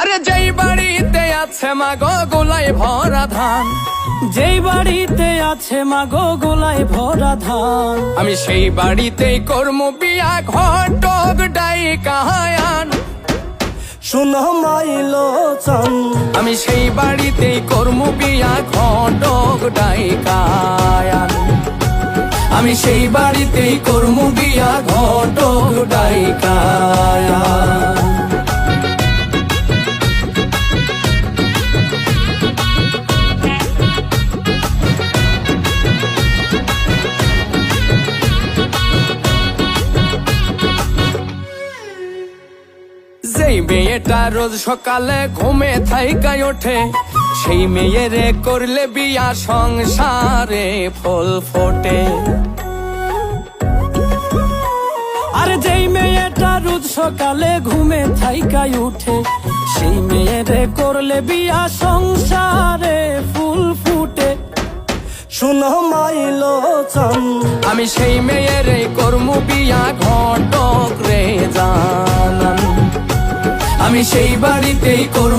আরে যেই বাড়িতে আছে মাগো গোলায় ভরা ধান, যেই বাড়িতে আছে মাগো গোলায় ভরা ধান, আমি সেই বাড়িতেই করমু বিয়া ঘটক ডাইকায়ান। শুনো মাইলো চান, আমি সেই বাড়িতেই করমু বিয়া ঘটক ডাইকায়ান। আমি সেই বাড়িতেই করমু বিয়া ঘটক ডাইকায়ান। যেই মেয়েটা রোজ সকালে ঘুমে থাইকায় ওঠে, সেই মেয়েরে করলে বিয়া সংসারে ফুল ফোটে। আর যেই মেয়েটা রোজ সকালে ঘুমে থাইকায় উঠে, সেই মেয়েরে করলে বিয়া সংসারে ফুল ফুটে। শুনো মাইলো চান, আমি সেই মেয়েরে করমু বিয়া ঘটক রে জানান। আমি সেই বাড়িতেই করমু